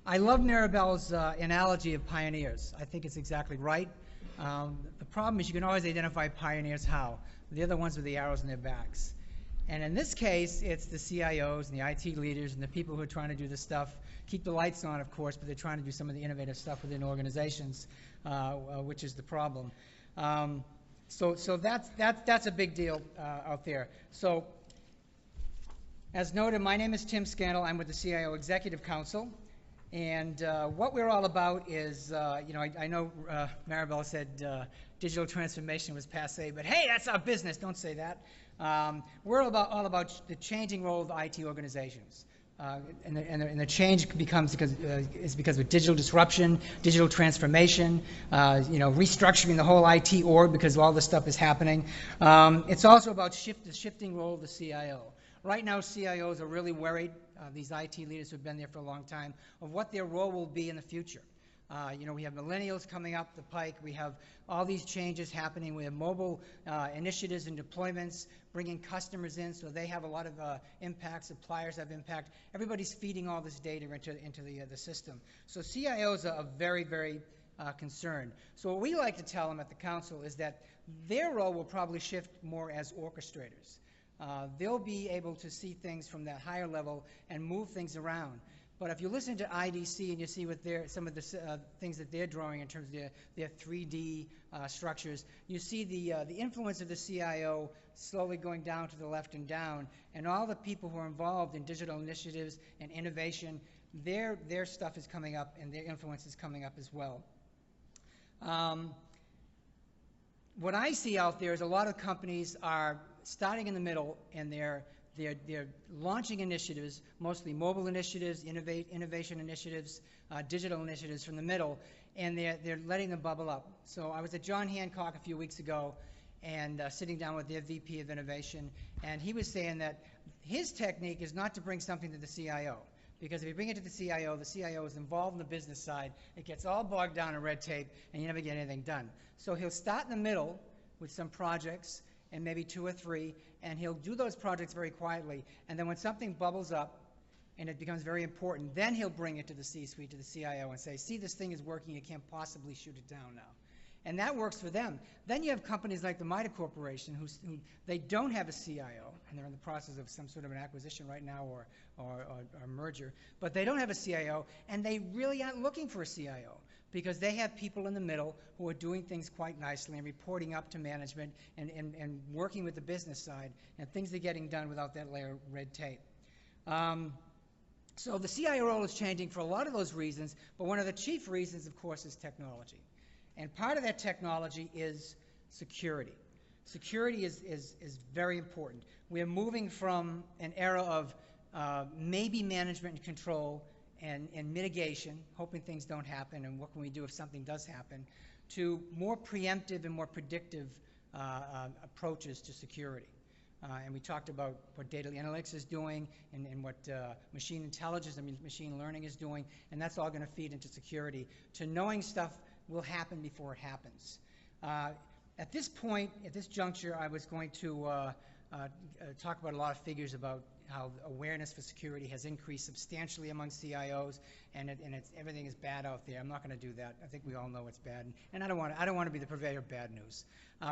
I love Maribel's analogy of pioneers. I think it's exactly right. The problem is you can always identify pioneers how? They're the ones with the arrows in their backs. And in this case, it's the CIOs and the IT leaders and the people who are trying to do this stuff, keep the lights on, of course, but they're trying to do some of the innovative stuff within organizations, which is the problem. So that's a big deal out there. So as noted, my name is Tim Scannell. I'm with the CIO Executive Council. And what we're all about is, I know Maribel said digital transformation was passé, but hey, that's our business. Don't say that. We're all about the changing role of IT organizations. And the change becomes because of digital disruption, digital transformation, restructuring the whole IT org because all this stuff is happening. It's also about the shifting role of the CIO. Right now, CIOs are really worried, these IT leaders who've been there for a long time, of what their role will be in the future. We have millennials coming up the pike. We have all these changes happening. We have mobile initiatives and deployments, bringing customers in, so they have a lot of impact. Suppliers have impact. Everybody's feeding all this data into the system. So CIOs are very, very concerned. So what we like to tell them at the council is that their role will probably shift more as orchestrators. They'll be able to see things from that higher level and move things around. But if you listen to IDC and you see what some of the things that they're drawing in terms of their 3D structures, you see the influence of the CIO slowly going down to the left and down, and all the people who are involved in digital initiatives and innovation, their stuff is coming up and their influence is coming up as well. What I see out there is a lot of companies are starting in the middle, and they're launching initiatives, mostly mobile initiatives, innovation initiatives, digital initiatives from the middle, and they're letting them bubble up. So I was at John Hancock a few weeks ago and sitting down with their VP of Innovation, and he was saying that his technique is not to bring something to the CIO, because if you bring it to the CIO is involved in the business side, it gets all bogged down in red tape, and you never get anything done. So he'll start in the middle with some projects, and maybe 2 or 3, and he'll do those projects very quietly. And then when something bubbles up and it becomes very important, then he'll bring it to the C-suite, to the CIO, and say, see, this thing is working, you can't possibly shoot it down now. And that works for them. Then you have companies like the MITA Corporation who they don't have a CIO, and they're in the process of some sort of an acquisition right now or a merger, but they don't have a CIO, and they really aren't looking for a CIO, because they have people in the middle who are doing things quite nicely and reporting up to management and working with the business side, and things are getting done without that layer of red tape. So the CIO role is changing for a lot of those reasons, but one of the chief reasons, of course, is technology. And part of that technology is security. Security is very important. We're moving from an era of maybe management and control and mitigation, hoping things don't happen, and what can we do if something does happen, to more preemptive and more predictive approaches to security. And we talked about what data analytics is doing and what machine intelligence and machine learning is doing, and that's all going to feed into security, to knowing stuff will happen before it happens. At this point, at this juncture, I was going to talk about a lot of figures about how awareness for security has increased substantially among CIOs, and everything is bad out there. I'm not going to do that. I think we all know it's bad, and I don't want to be the purveyor of bad news.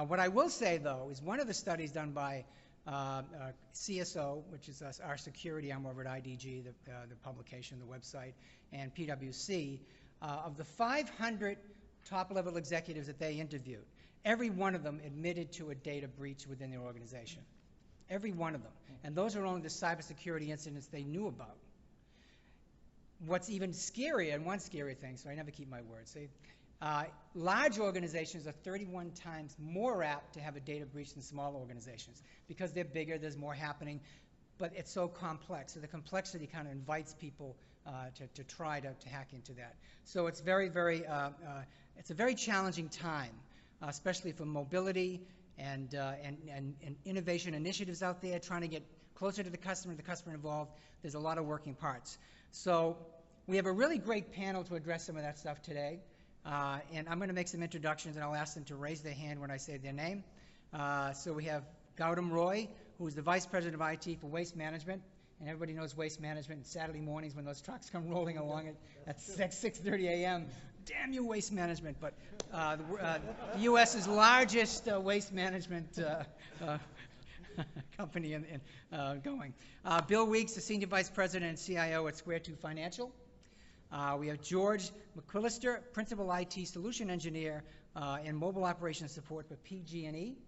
What I will say, though, is one of the studies done by CSO, which is our security arm over at IDG, the publication, the website, and PwC, of the 500 top-level executives that they interviewed, every one of them admitted to a data breach within their organization. Every one of them. And those are only the cybersecurity incidents they knew about. What's even scarier, and one scary thing, so I never keep my word, see, large organizations are 31 times more apt to have a data breach than small organizations, because they're bigger, there's more happening, but it's so complex. So the complexity kind of invites people to try to hack into that. So it's it's a very challenging time, especially for mobility and innovation initiatives out there, trying to get closer to the customer involved. There's a lot of working parts. So we have a really great panel to address some of that stuff today. And I'm going to make some introductions, and I'll ask them to raise their hand when I say their name. So we have Gautam Roy, who is the Vice President of IT for Waste Management and everybody knows waste management, and Saturday mornings when those trucks come rolling along at 6:30 a.m., damn you, waste management. But the U.S.'s largest waste management company going. Bill Weeks, the Senior Vice President and CIO at Square 2 Financial. We have George McQuillister, Principal IT Solution Engineer in Mobile Operations Support for PG&E.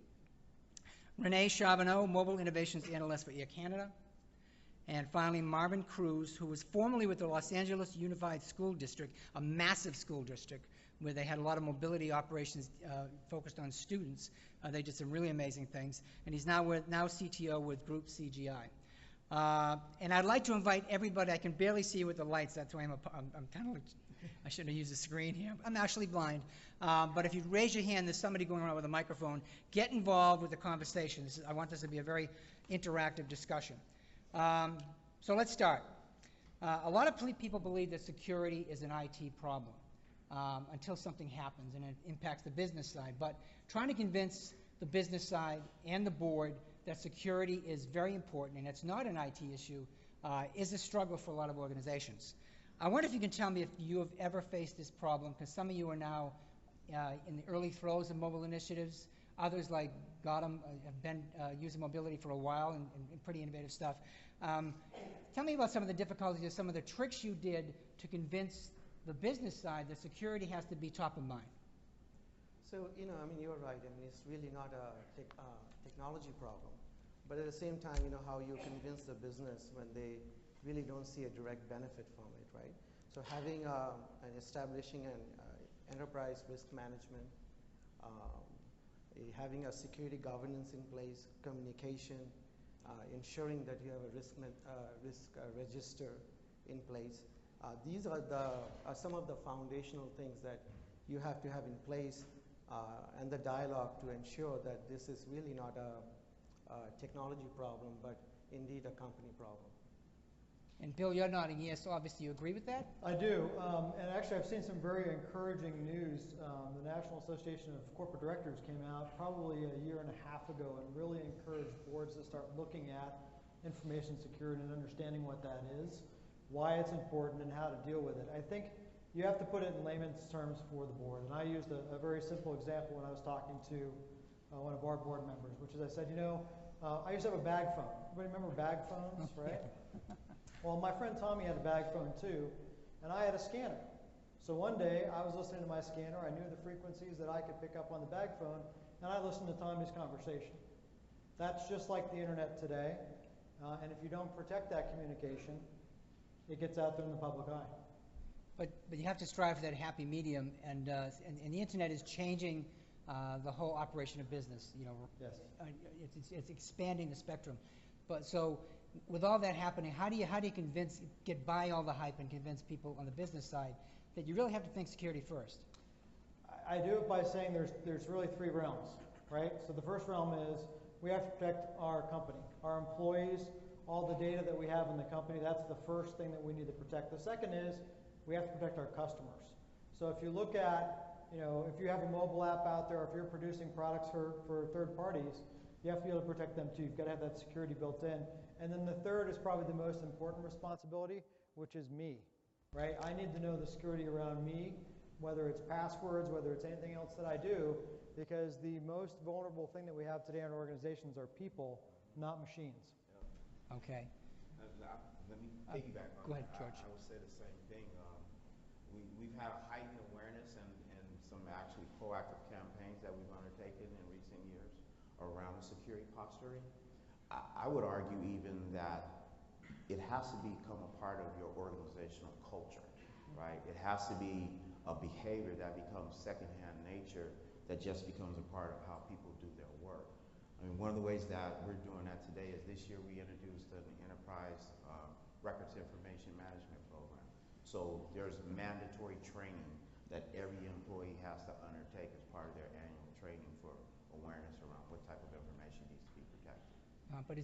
Rene, Charbonneau, Mobile Innovations Analyst for Air Canada. And finally, Marvin Cruz, who was formerly with the Los Angeles Unified School District, a massive school district where they had a lot of mobility operations focused on students. They did some really amazing things. And he's now CTO with Group CGI. And I'd like to invite everybody. I can barely see you with the lights. That's why I'm kind of like, I shouldn't have used the screen here. I'm actually blind. But if you raise your hand, there's somebody going around with a microphone. Get involved with the conversation. I want this to be a very interactive discussion. So let's start. A lot of people believe that security is an IT problem until something happens and it impacts the business side. But trying to convince the business side and the board that security is very important and it's not an IT issue is a struggle for a lot of organizations. I wonder if you can tell me if you have ever faced this problem, because some of you are now in the early throes of mobile initiatives. Others, like Gautam, have been using mobility for a while and pretty innovative stuff. Tell me about some of the difficulties or some of the tricks you did to convince the business side that security has to be top of mind. So, you're right. It's really not a technology problem. But at the same time, how you convince the business when they really don't see a direct benefit from it, right? So having and establishing an enterprise risk management, having a security governance in place, communication, ensuring that you have a risk register in place. These are some of the foundational things that you have to have in place, and the dialogue to ensure that this is really not a technology problem, but indeed a company problem. And Bill, you're nodding yes, so obviously you agree with that? I do, and actually I've seen some very encouraging news. The National Association of Corporate Directors came out probably a year and a half ago and really encouraged boards to start looking at information security and understanding what that is, why it's important, and how to deal with it. I think you have to put it in layman's terms for the board, and I used a very simple example when I was talking to one of our board members, which is I said, I used to have a bag phone. Everybody remember bag phones, right? Well, my friend Tommy had a bag phone too, and I had a scanner. So one day, I was listening to my scanner. I knew the frequencies that I could pick up on the bag phone, and I listened to Tommy's conversation. That's just like the internet today, and if you don't protect that communication, it gets out there in the public eye. But you have to strive for that happy medium, and the internet is changing the whole operation of business. Yes. It's expanding the spectrum. But so, with all that happening, how do you get by all the hype and convince people on the business side that you really have to think security first? I do it by saying there's really three realms, right? So the first realm is we have to protect our company, our employees, all the data that we have in the company. That's the first thing that we need to protect. The second is we have to protect our customers. So if you look at, if you have a mobile app out there, or if you're producing products for third parties, you have to be able to protect them too. You've got to have that security built in. And then the third is probably the most important responsibility, which is me, right? I need to know the security around me, whether it's passwords, whether it's anything else that I do, because the most vulnerable thing that we have today in our organizations are people, not machines. Yeah. Okay. Let me piggyback on that. Go ahead, George. I would say the same thing. We've had a heightened awareness and some actually proactive campaigns that we've undertaken in recent years around the security posturing. I would argue even that it has to become a part of your organizational culture, right? It has to be a behavior that becomes secondhand nature, that just becomes a part of how people do their work. I mean, one of the ways that we're doing that today is this year we introduced an enterprise records information management program. So there's mandatory training that every employee has to undertake as part of their annual training for awareness around what type of information needs to be protected. But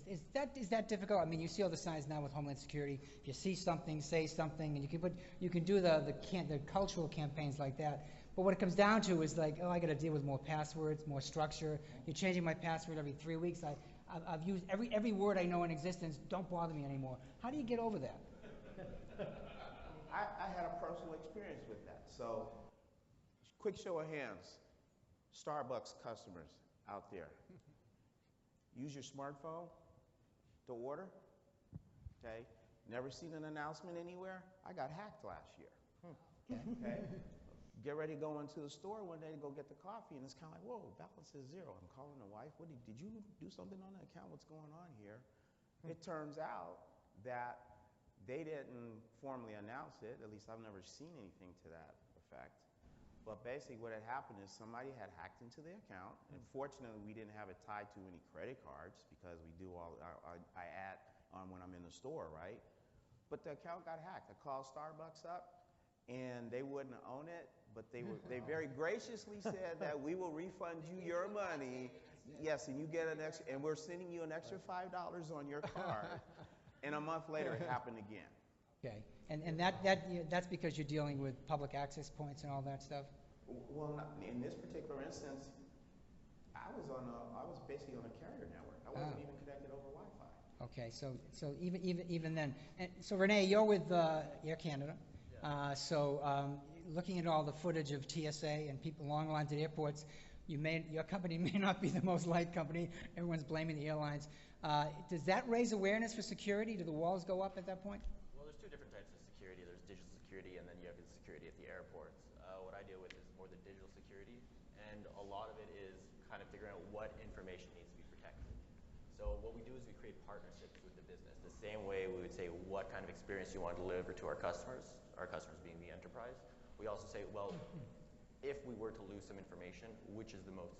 is that difficult? I mean, you see all the signs now with Homeland Security. If you see something, say something, and you can do the cultural campaigns like that. But what it comes down to is like, oh, I got to deal with more passwords, more structure. You're changing my password every 3 weeks. I've used every word I know in existence, don't bother me anymore. How do you get over that? I had a personal experience with that. So, quick show of hands, Starbucks customers out there. Use your smartphone to order, okay? Never seen an announcement anywhere? I got hacked last year. Okay? Get ready to go into the store one day to go get the coffee, and it's kind of like, whoa, balance is zero. I'm calling the wife. Did you do something on the account? What's going on here? It turns out that they didn't formally announce it. At least I've never seen anything to that effect. But basically what had happened is somebody had hacked into the account. And fortunately, we didn't have it tied to any credit cards because we do all, I add on when I'm in the store, right? But the account got hacked. I called Starbucks up, and they wouldn't own it, but they very graciously said that we will refund you your money. Yes, and you get an extra, and we're sending you an extra $5 on your card. And a month later, it happened again. Okay, and that's because you're dealing with public access points and all that stuff? Well, in this particular instance, I was basically on a carrier network. I wasn't even connected over Wi-Fi. Okay, so even then, and so Rene, you're with Air Canada. Yeah. Looking at all the footage of TSA and people long lines at airports, your company may not be the most liked company. Everyone's blaming the airlines. Does that raise awareness for security? Do the walls go up at that point? Well, there's two different types of security. There's digital security, and then you have the security at the airports. What I deal with is more the digital security, and a lot of it is kind of figuring out what information needs to be protected. So what we do is we create partnerships with the business. The same way we would say what kind of experience you want to deliver to our customers being the enterprise. We also say, well, if we were to lose some information, which is the most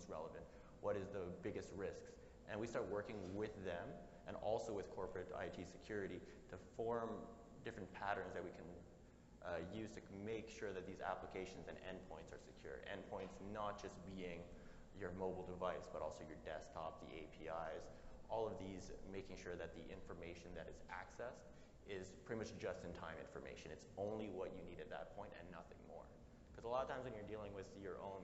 relevant? What is the biggest risks? And we start working with them and also with corporate IT security to form different patterns that we can use to make sure that these applications and endpoints are secure. Endpoints not just being your mobile device, but also your desktop, the APIs, all of these, making sure that the information that is accessed is pretty much just-in-time information. It's only what you need at that point and nothing more. Because a lot of times when you're dealing with your own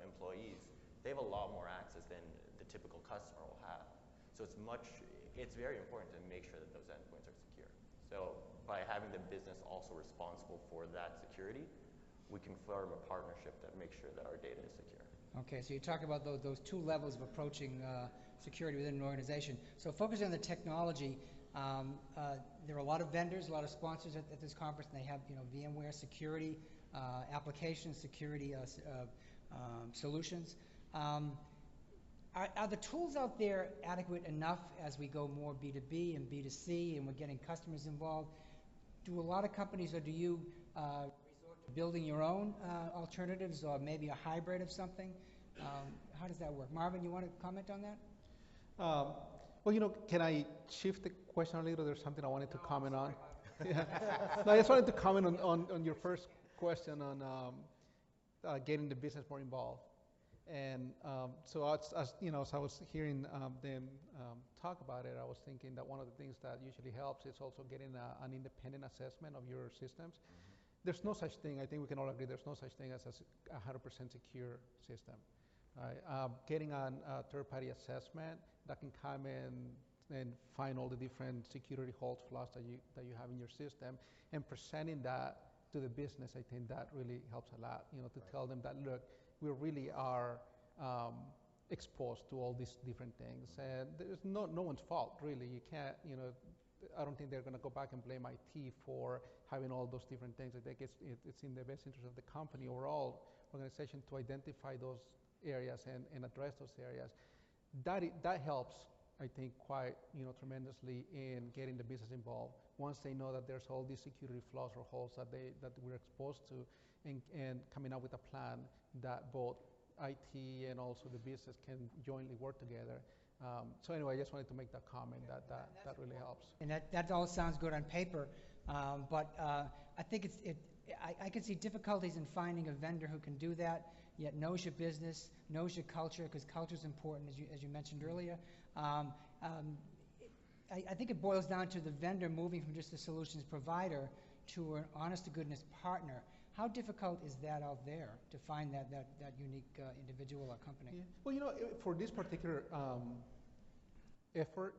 employees, they have a lot more access than the typical customer will have. So it's very important to make sure that those endpoints are secure. So by having the business also responsible for that security, we can form a partnership that makes sure that our data is secure. Okay, so you talk about those two levels of approaching security within an organization. So focusing on the technology, there are a lot of vendors, a lot of sponsors at this conference, and they have VMware security, application security solutions. Are the tools out there adequate enough as we go more B2B and B2C and we're getting customers involved? Do a lot of companies, or do you resort to building your own alternatives, or maybe a hybrid of something? How does that work? Marvin, you want to comment on that? Well, can I shift the question a little? There's something I wanted to comment on. Yeah. No, I just wanted to comment on your first question on getting the business more involved. And so as I was hearing them talk about it, I was thinking that one of the things that usually helps is also getting an independent assessment of your systems. Mm-hmm. There's no such thing, I think we can all agree, there's no such thing as a 100% secure system. Right? Getting a third-party assessment that can come in and find all the different security holes, flaws that you have in your system, and presenting that to the business, I think that really helps a lot. To tell them that, look, we really are exposed to all these different things, and there's no one's fault, really. You can't, I don't think they're going to go back and blame IT for having all those different things. I think it's in the best interest of the company, overall organization, to identify those areas and address those areas. That helps, I think, quite tremendously in getting the business involved. Once they know that there's all these security flaws or holes that we're exposed to, and coming up with a plan that both IT and also the business can jointly work together. So anyway, I just wanted to make that comment. That really helps. And that all sounds good on paper, but I think I can see difficulties in finding a vendor who can do that, yet knows your business, knows your culture, because culture is important, as you mentioned earlier. I think it boils down to the vendor moving from just a solutions provider to an honest-to-goodness partner How difficult is that out there to find that unique individual or company? Yeah. Well, for this particular effort,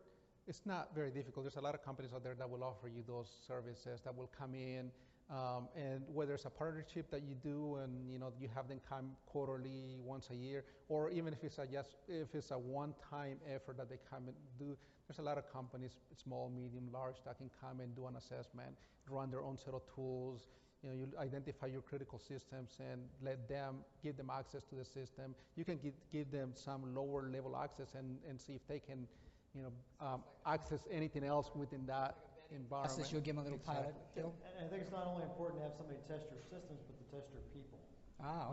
it's not very difficult. There's a lot of companies out there that will offer you those services, that will come in, and whether it's a partnership that you do, and you have them come quarterly, once a year, or even if it's a one-time effort that they come and do. There's a lot of companies, small, medium, large, that can come and do an assessment, run their own set of tools. You identify your critical systems and give them access to the system. You can give them some lower level access and see if they can, access anything else within that environment. You'll give them a little pilot, Phil? And I think it's not only important to have somebody test your systems, but to test your people.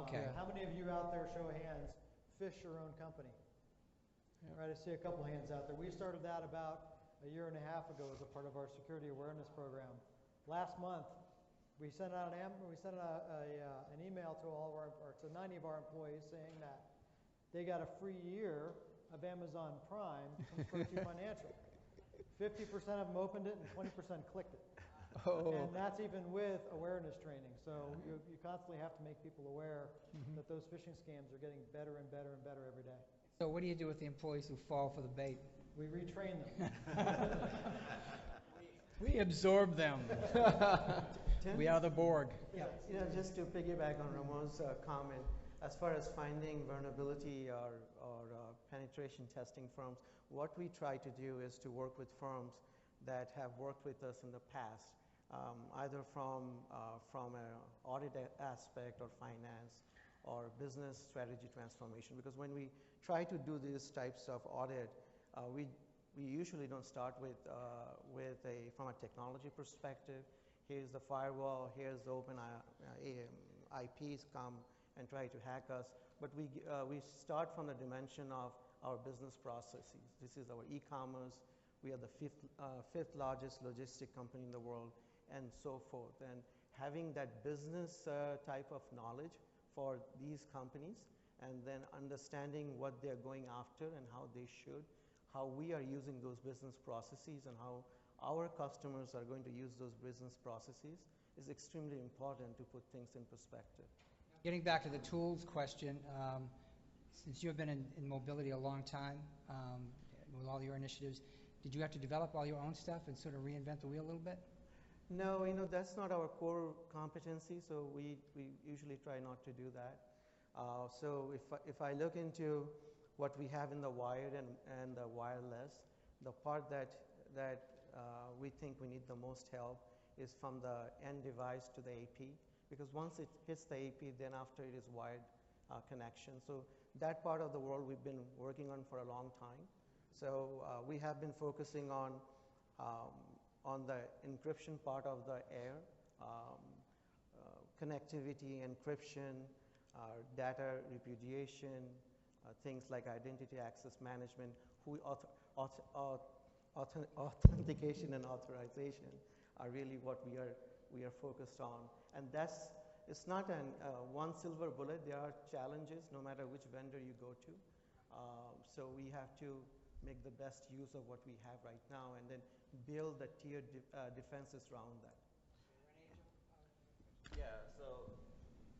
Okay. How many of you out there, show of hands, fish your own company? Yeah. Right, I see a couple hands out there. We started that about a year and a half ago as a part of our security awareness program. Last month, we sent out an email to to 90 of our employees saying that they got a free year of Amazon Prime from Virtue Financial. 50% of them opened it and 20% clicked it. Oh. And that's even with awareness training. So you constantly have to make people aware that those phishing scams are getting better and better and better every day. So what do you do with the employees who fall for the bait? We retrain them. We absorb them. We are the Borg. Yeah, just to piggyback on Ramon's comment, as far as finding vulnerability or penetration testing firms, what we try to do is to work with firms that have worked with us in the past, either from an audit aspect or finance or business strategy transformation. Because when we try to do these types of audit, we usually don't start from a technology perspective. Here's the firewall, here's the open IPs come and try to hack us. But we start from the dimension of our business processes. This is our e-commerce. We are the fifth largest logistic company in the world, and so forth. And having that business type of knowledge for these companies, and then understanding what they're going after and how they should, how we are using those business processes, and how our customers are going to use those business processes is extremely important to put things in perspective. Getting back to the tools question, since you've been in mobility a long time with all your initiatives, did you have to develop all your own stuff and sort of reinvent the wheel a little bit? No, that's not our core competency, so we usually try not to do that. So if I look into what we have in the wired and the wireless, the part that we think we need the most help is from the end device to the AP, because once it hits the AP, then after it is wired connection. So that part of the world we've been working on for a long time. So we have been focusing on the encryption part of the air, connectivity, encryption, data repudiation, things like identity access management, authentication and authorization are really what we are focused on. And it's not one silver bullet. There are challenges no matter which vendor you go to. So we have to make the best use of what we have right now and then build the tiered defenses around that. Yeah, so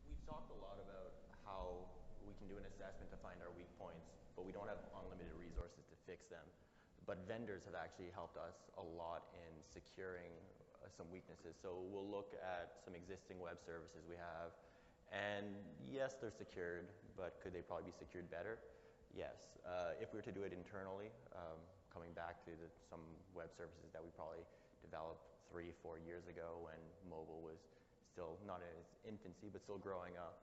we've talked a lot about how we can do an assessment to find our weak points, but we don't have unlimited resources to fix them. But vendors have actually helped us a lot in securing some weaknesses. So we'll look at some existing web services we have, and yes, they're secured, but could they probably be secured better? Yes. If we were to do it internally, coming back to some web services that we probably developed 3-4 years ago when mobile was still not in its infancy, but still growing up,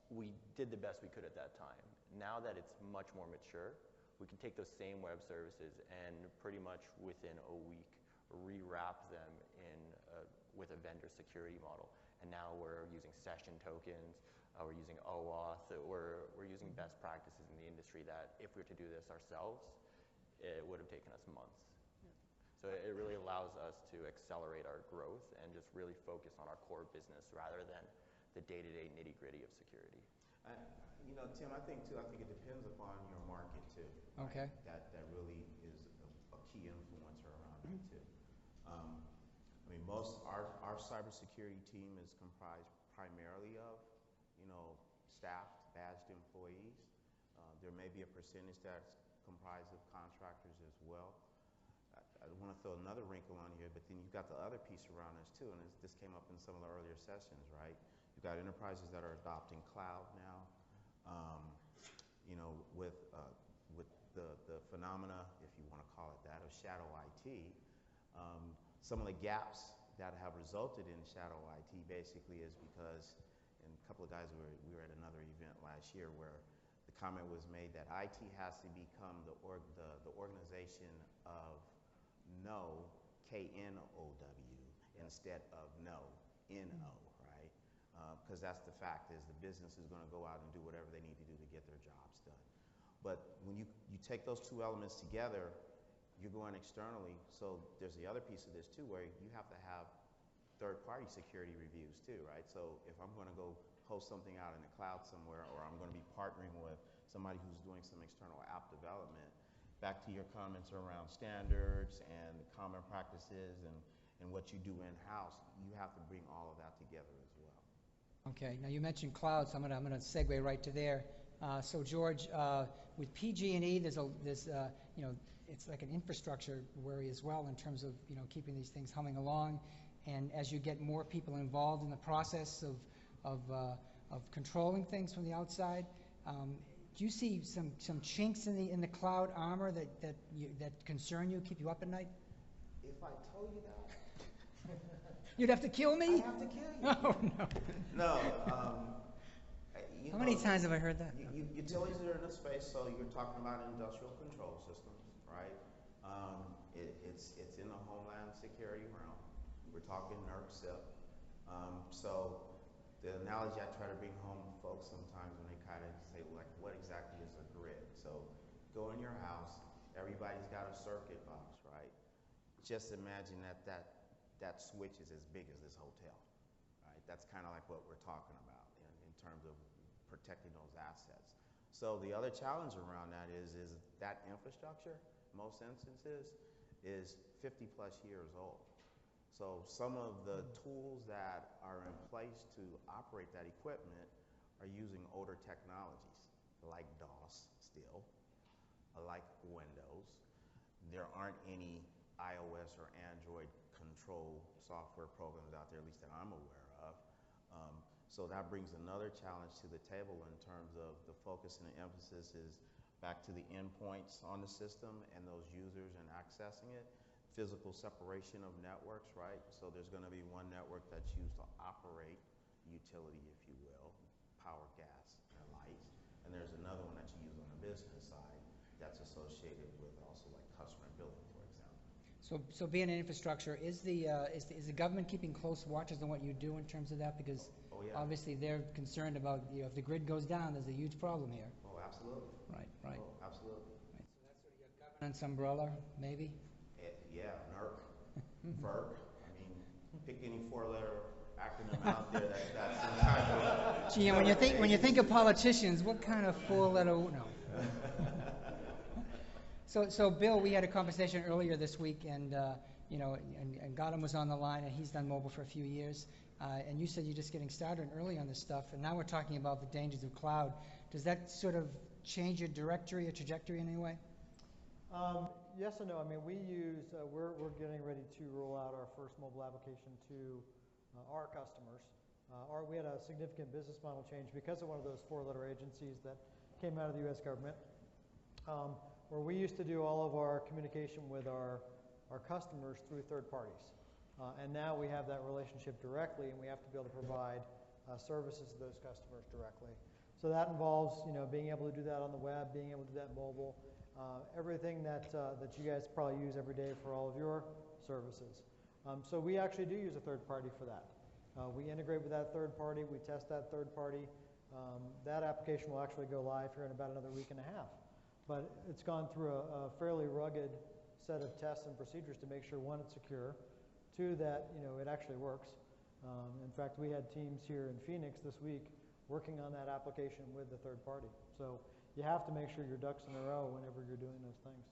we did the best we could at that time. Now that it's much more mature, we can take those same web services and pretty much within a week rewrap them with a vendor security model. And now we're using session tokens, we're using OAuth, we're using best practices in the industry that if we were to do this ourselves, it would have taken us months. Yeah. So it really allows us to accelerate our growth and just really focus on our core business rather than the day-to-day nitty-gritty of security. Tim, I think it depends upon your market too. Okay. Right? That really is a key influencer around that too. I mean, our cybersecurity team is comprised primarily of, staffed, badged employees. There may be a percentage that's comprised of contractors as well. I want to throw another wrinkle on here, but then you've got the other piece around this too, and this came up in some of the earlier sessions, right? You've got enterprises that are adopting cloud now. With the phenomena, if you want to call it that, of shadow IT, some of the gaps that have resulted in shadow IT basically is because, and a couple of guys we were at another event last year where the comment was made that IT has to become the organization of know, K-N-O-W, instead of know, N-O, right? Because that's the fact is the business is going to go out and do whatever they need to do to get their jobs done. But when you take those two elements together, you're going externally. So there's the other piece of this too, where you have to have third-party security reviews too, right? So if I'm going to go host something out in the cloud somewhere, or I'm going to be partnering with somebody who's doing some external app development, back to your comments around standards and common practices and what you do in-house, you have to bring all of that together as well. Okay, now you mentioned cloud, so I'm gonna segue right to there. So George, with PG&E, there's it's like an infrastructure worry as well in terms of keeping these things humming along, and as you get more people involved in the process of controlling things from the outside, do you see some chinks in the cloud armor that concern you, keep you up at night? If I told you that, you'd have to kill me. I'd have to kill you. Oh no. No. How many times have I heard that? Utilities are in a space, so you're talking about industrial control systems, right? It's in the homeland security realm. We're talking NERC SIP. So the analogy I try to bring home to folks sometimes when they kind of say, like, what exactly is a grid? So go in your house, everybody's got a circuit box, right? Just imagine that switch is as big as this hotel, right? That's kind of like what we're talking about in terms of protecting those assets. So the other challenge around that is that infrastructure, most instances, is 50 plus years old. So some of the tools that are in place to operate that equipment are using older technologies, like DOS still, like Windows. There aren't any iOS or Android control software programs out there, at least that I'm aware of. So that brings another challenge to the table in terms of the focus and the emphasis is back to the endpoints on the system and those users and accessing it. Physical separation of networks, right? So there's going to be one network that's used to operate utility, if you will, power, gas, and lights. And there's another one that you use on the business side that's associated with also like customer billing, for example. So being an infrastructure, is the government keeping close watches on what you do in terms of that? Because yeah. Obviously they're concerned about, if the grid goes down, there's a huge problem here. Oh, absolutely. Right. Oh, absolutely. Right. So that's sort of your governance umbrella, maybe? Yeah, NERC, FERC. I mean, pick any four-letter acronym out there that's some kind of. Gee, and when you think of politicians, what kind of four-letter? No. So Bill, we had a conversation earlier this week, and Gautam was on the line, and he's done mobile for a few years. And you said you're just getting started early on this stuff, and now we're talking about the dangers of cloud. Does that sort of change your trajectory in any way? Yes and no. I mean, we use, we're getting ready to roll out our first mobile application to our customers. We had a significant business model change because of one of those four-letter agencies that came out of the U.S. government, where we used to do all of our communication with our customers through third parties. And now we have that relationship directly, and we have to be able to provide services to those customers directly. So that involves, being able to do that on the web, being able to do that mobile, everything that you guys probably use every day for all of your services. So we actually do use a third party for that. We integrate with that third party. We test that third party. That application will actually go live here in about another week and a half. But it's gone through a fairly rugged set of tests and procedures to make sure, one, it's secure, two, that it actually works. In fact, we had teams here in Phoenix this week working on that application with the third party. So you have to make sure your ducks in a row whenever you're doing those things.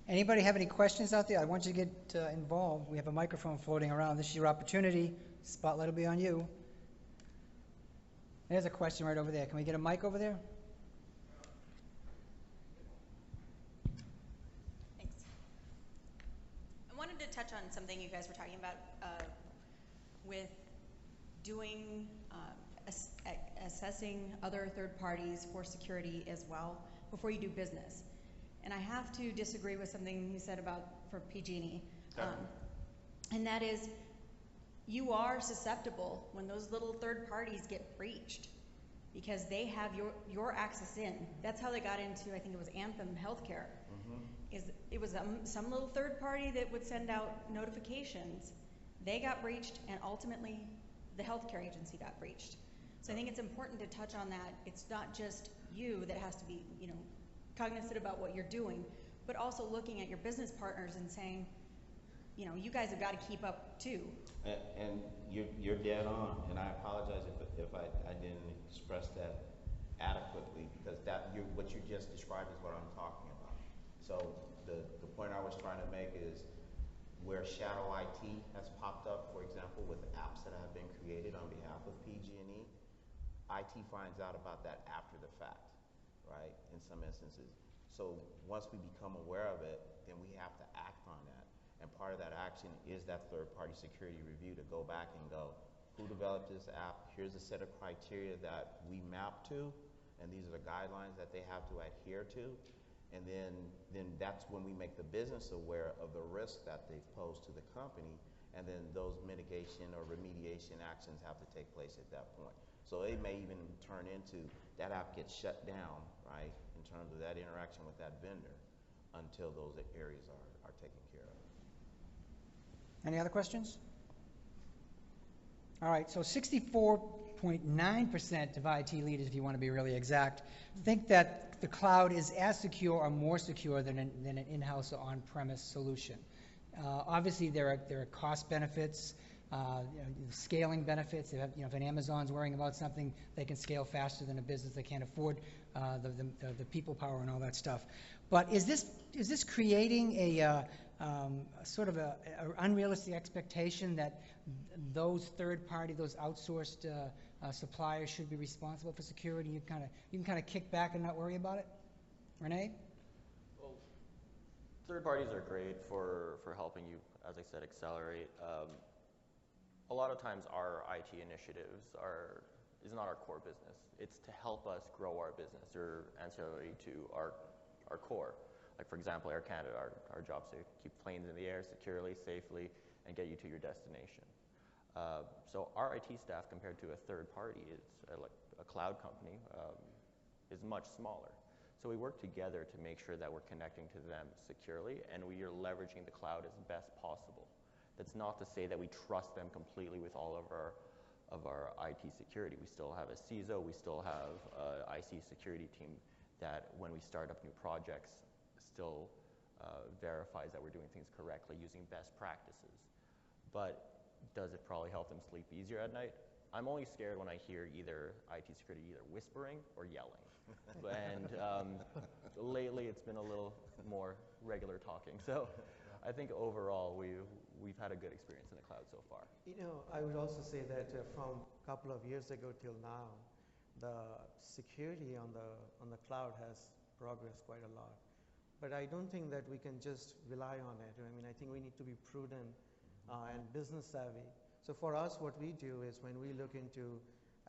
Anybody have any questions out there? I want you to get involved. We have a microphone floating around. This is your opportunity. Spotlight will be on you. There's a question right over there. Can we get a mic over there? Thanks. I wanted to touch on something you guys were talking about with doing, assessing other third parties for security as well before you do business. And I have to disagree with something you said about for PG&E. And that is, you are susceptible when those little third parties get breached because they have your access in. That's how they got into, I think it was Anthem Healthcare. Is it was some little third party that would send out notifications. They got breached, and ultimately the healthcare agency got breached. So I think it's important to touch on that. It's not just you that has to be, cognizant about what you're doing, but also looking at your business partners and saying, you guys have got to keep up too. And you're dead on, and I apologize if I didn't express that adequately, because what you just described is what I'm talking about. So the point I was trying to make is where shadow IT has popped up, for example, with apps that have been created on behalf of PG&E, IT finds out about that after the fact, right, in some instances. So once we become aware of it, then we have to act on that. And part of that action is that third-party security review to go back and go, who developed this app? Here's a set of criteria that we map to, and these are the guidelines that they have to adhere to. And then that's when we make the business aware of the risk that they've posed to the company, and then those mitigation or remediation actions have to take place at that point. So it may even turn into that app gets shut down, right, in terms of that interaction with that vendor until those areas are taken care of. Any other questions? All right, so 64.9% of IT leaders, if you want to be really exact, think that the cloud is as secure or more secure than an in-house or on-premise solution. Obviously, there are cost benefits, scaling benefits. If an Amazon's worrying about something, they can scale faster than a business that can't afford the people power and all that stuff. But is this creating a sort of a unrealistic expectation that those third-party, those outsourced suppliers should be responsible for security? You can kind of kick back and not worry about it? Rene? Well, third parties are great for helping you, as I said, accelerate. A lot of times our IT initiatives is not our core business. It's to help us grow our business or ancillary to our core. Like, for example, Air Canada, our job is to keep planes in the air securely, safely, and get you to your destination. So our IT staff, compared to a third party, like a cloud company, is much smaller. So we work together to make sure that we're connecting to them securely, and we are leveraging the cloud as best possible. That's not to say that we trust them completely with all of our IT security. We still have a CISO, we still have an IC security team that when we start up new projects still verifies that we're doing things correctly using best practices. But does it probably help them sleep easier at night? I'm only scared when I hear either IT security either whispering or yelling. And lately it's been a little more regular talking. So I think overall we've had a good experience in the cloud so far. I would also say that from a couple of years ago till now, the security on the cloud has progressed quite a lot. But I don't think that we can just rely on it. I mean, I think we need to be prudent and business savvy. So for us, what we do is when we look into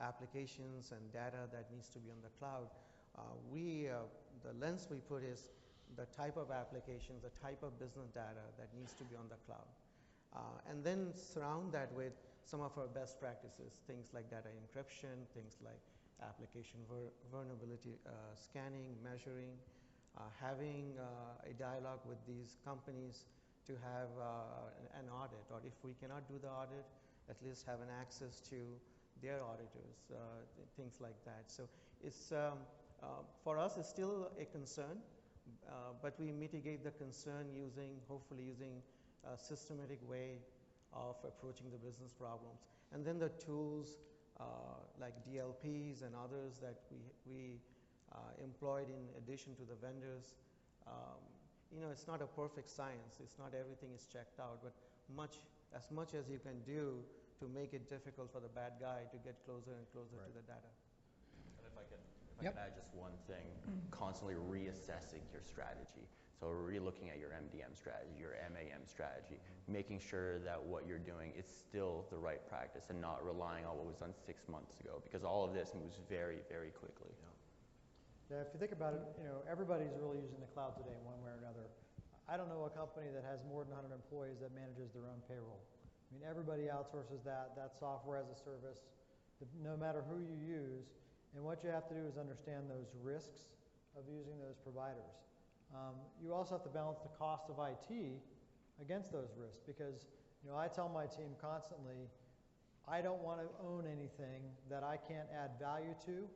applications and data that needs to be on the cloud, the lens we put is the type of applications, the type of business data that needs to be on the cloud. And then surround that with some of our best practices, things like data encryption, things like application vulnerability scanning, measuring, having a dialogue with these companies to have an audit, or if we cannot do the audit, at least have an access to their auditors, things like that. So it's for us, it's still a concern, but we mitigate the concern hopefully using a systematic way of approaching the business problems. And then the tools like DLPs and others that we employed in addition to the vendors, it's not a perfect science. It's not everything is checked out, but as much as you can do to make it difficult for the bad guy to get closer and closer to the data. And if I could add just one thing, constantly reassessing your strategy. So re-looking at your MDM strategy, your MAM strategy, making sure that what you're doing is still the right practice and not relying on what was done 6 months ago, because all of this moves very, very quickly. Yeah, if you think about it, everybody's really using the cloud today in one way or another. I don't know a company that has more than 100 employees that manages their own payroll. I mean, everybody outsources that software as a service, no matter who you use. And what you have to do is understand those risks of using those providers. You also have to balance the cost of IT against those risks, because I tell my team constantly, I don't want to own anything that I can't add value to,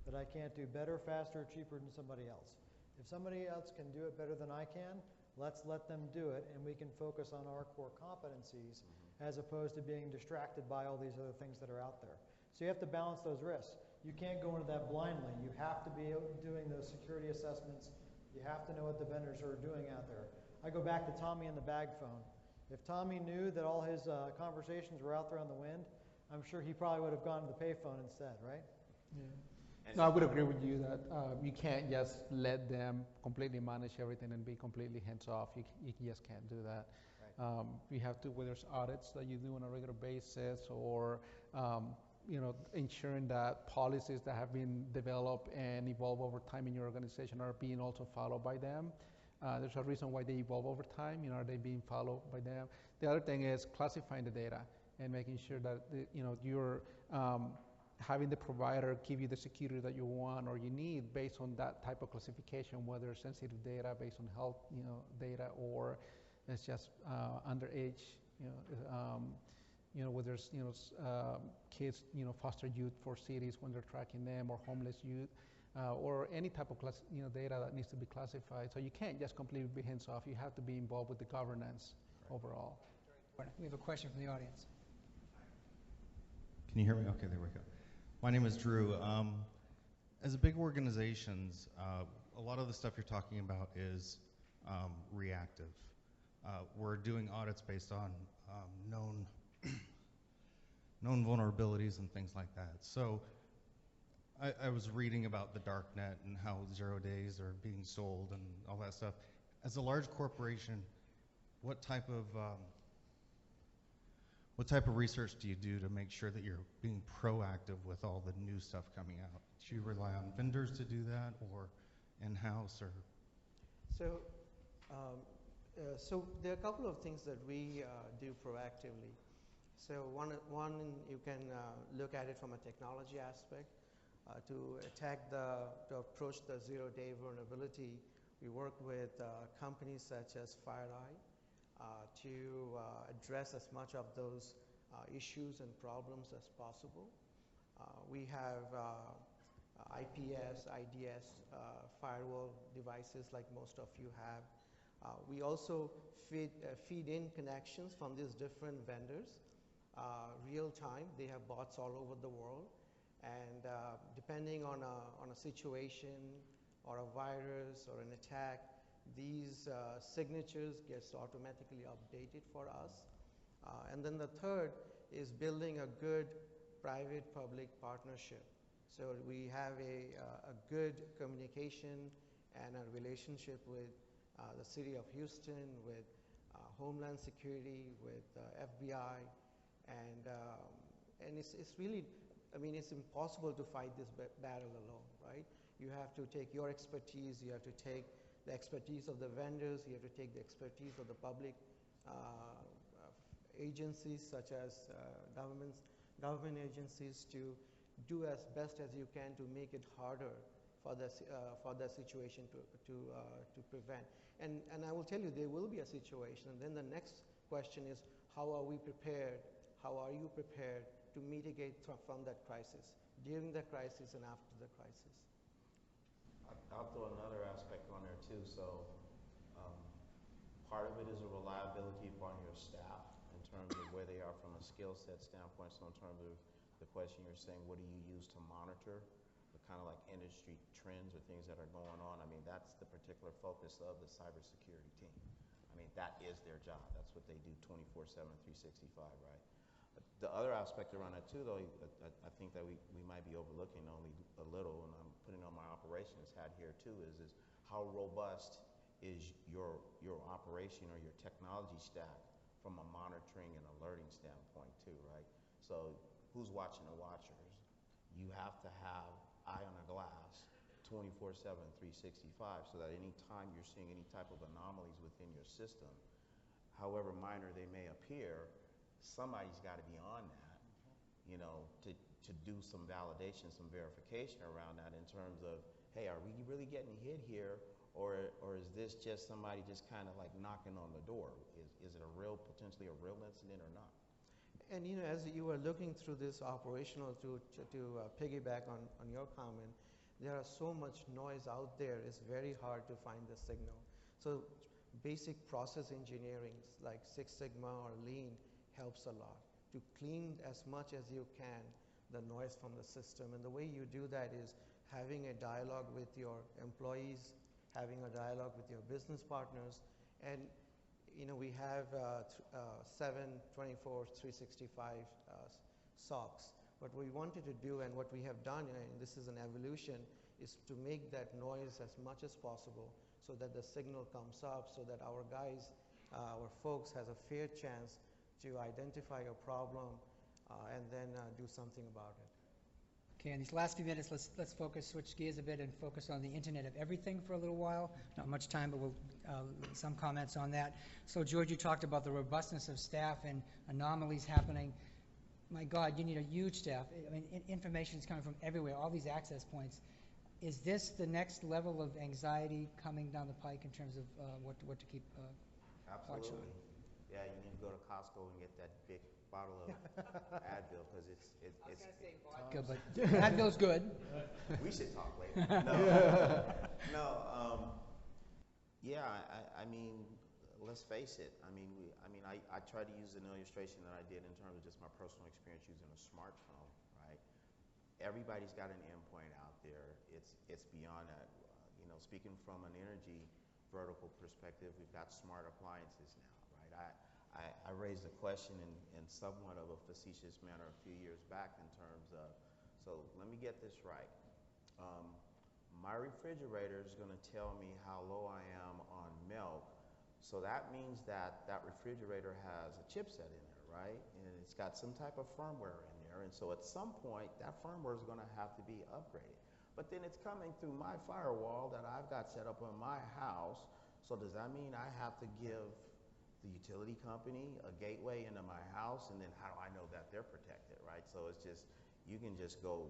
that I can't do better, faster, cheaper than somebody else. If somebody else can do it better than I can, let's let them do it, and we can focus on our core competencies as opposed to being distracted by all these other things that are out there. So you have to balance those risks. You can't go into that blindly. You have to be doing those security assessments. You have to know what the vendors are doing out there. I go back to Tommy and the bag phone. If Tommy knew that all his conversations were out there on the wind, I'm sure he probably would have gone to the payphone instead, right? Yeah. No, I would agree with you that you can't just let them completely manage everything and be completely hands-off. You just can't do that. Right. You have to, whether it's audits that you do on a regular basis, or ensuring that policies that have been developed and evolve over time in your organization are being also followed by them. There's a reason why they evolve over time. Are they being followed by them? The other thing is classifying the data and making sure that you're having the provider give you the security that you want or you need based on that type of classification, whether it's sensitive data based on health data, or it's just underage, whether it's kids, foster youth for cities when they're tracking them, or homeless youth, or any type of data that needs to be classified. So you can't just completely be hands off. You have to be involved with the governance overall. We have a question from the audience. Can you hear me? Okay, there we go. My name is Drew. As a big organizations, a lot of the stuff you're talking about is reactive. We're doing audits based on known vulnerabilities and things like that. So I was reading about the dark net and how 0 days are being sold and all that stuff. As a large corporation, what type of research do you do to make sure that you're being proactive with all the new stuff coming out? Do you rely on vendors to do that, or in-house, or? So there are a couple of things that we do proactively. So one you can look at it from a technology aspect. To approach the 0-day vulnerability, we work with companies such as FireEye to address as much of those issues and problems as possible. We have IPS, IDS firewall devices like most of you have. We also feed in connections from these different vendors real time. They have bots all over the world, and depending on a situation or a virus or an attack, these signatures gets automatically updated for us. And then the third is building a good private-public partnership. So we have a good communication and a relationship with the city of Houston, with Homeland Security, with FBI, and it's really, it's impossible to fight this battle alone, right? You have to take your expertise, you have to take the expertise of the vendors, you have to take the expertise of the public agencies such as government agencies, to do as best as you can to make it harder for the situation to prevent. And I will tell you, there will be a situation, and then the next question is, how are we prepared? How are you prepared to mitigate from that crisis, during the crisis and after the crisis? I'll throw another aspect on there too. So part of it is a reliability upon your staff in terms of where they are from a skill set standpoint. So in terms of the question you're saying, what do you use to monitor the kind of like industry trends or things that are going on. I mean, that's the particular focus of the cybersecurity team. I mean, that is their job. That's what they do 24/7, 365, right? The other aspect around that too, though, I think that we might be overlooking only a little, and I'm putting on my operations hat here too, is how robust is your operation or your technology stack from a monitoring and alerting standpoint too, right? So who's watching the watchers? You have to have eye on a glass 24/7, 365, so that any time you're seeing any type of anomalies within your system, however minor they may appear, somebody's got to be on that, you know, to do some validation, some verification around that in terms of, hey, are we really getting hit here, or is this just somebody just kind of like knocking on the door? Is it potentially a real incident or not? And you know, as you were looking through this operational to piggyback on your comment, there are so much noise out there, it's very hard to find the signal. So basic process engineering like Six Sigma or Lean helps a lot to clean as much as you can the noise from the system. And the way you do that is having a dialogue with your employees, having a dialogue with your business partners, and you know, we have 7, 24, 365 SOCs. What we wanted to do and what we have done, and this is an evolution, is to make that noise as much as possible so that the signal comes up, so that our guys, our folks has a fair chance to identify a problem and then do something about it. Okay, in these last few minutes, let's switch gears a bit and focus on the Internet of Everything for a little while. Not much time, but we'll some comments on that. So, George, you talked about the robustness of staff and anomalies happening. My God, you need a huge staff. I mean, information is coming from everywhere, all these access points. Is this the next level of anxiety coming down the pike in terms of what to keep watch on? Absolutely. Yeah, you need to go to Costco and get that big bottle of Advil, because it's I was going to say vodka, but Advil's good. We should talk later. Yeah, I mean, let's face it. I try to use an illustration that I did in terms of just my personal experience using a smartphone, right? Everybody's got an endpoint out there. It's beyond that. You know, speaking from an energy vertical perspective, we've got smart appliances now, right? I raised a question in somewhat of a facetious manner a few years back in terms of, so let me get this right. My refrigerator is going to tell me how low I am on milk, so that means that refrigerator has a chipset in there, right? And it's got some type of firmware in there, and so at some point that firmware is going to have to be upgraded. But then it's coming through my firewall that I've got set up on my house, so does that mean I have to give the utility company a gateway into my house, and then how do I know that they're protected, right? So it's just, you can just go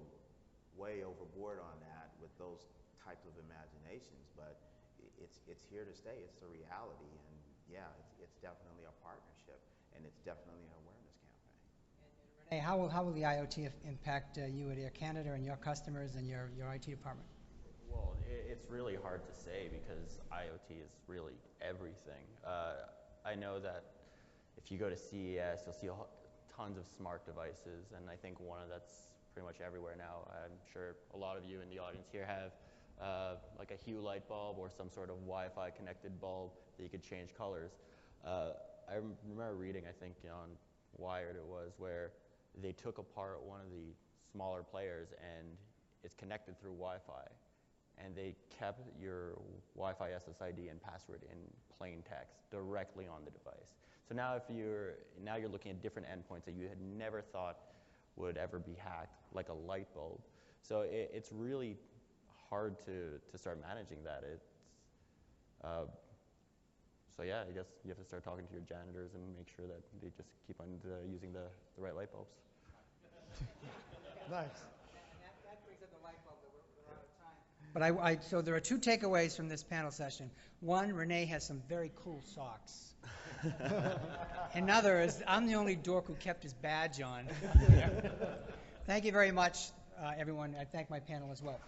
way overboard on that with those types of imaginations, but it's here to stay. It's the reality, and yeah, it's definitely a partnership, and it's definitely an awareness campaign. And Rene, how will the IoT impact you at Air Canada and your customers and your IT department? Well, it's really hard to say because IoT is really everything. I know that if you go to CES, you'll see tons of smart devices, and I think one of that's pretty much everywhere now. I'm sure a lot of you in the audience here have like a Hue light bulb or some sort of Wi-Fi connected bulb that you could change colors. I remember reading, I think on Wired it was, where they took apart one of the smaller players and it's connected through Wi-Fi, and they kept your Wi-Fi SSID and password in plain text directly on the device. So now you're looking at different endpoints that you had never thought would ever be hacked, like a light bulb. So it's really hard to start managing that. So yeah, I guess you have to start talking to your janitors and make sure that they just keep on using the right light bulbs. Nice. That brings up the light bulb that we're out of time. But so there are two takeaways from this panel session. One, Rene has some very cool socks. Another is I'm the only dork who kept his badge on. Thank you very much, everyone. I thank my panel as well.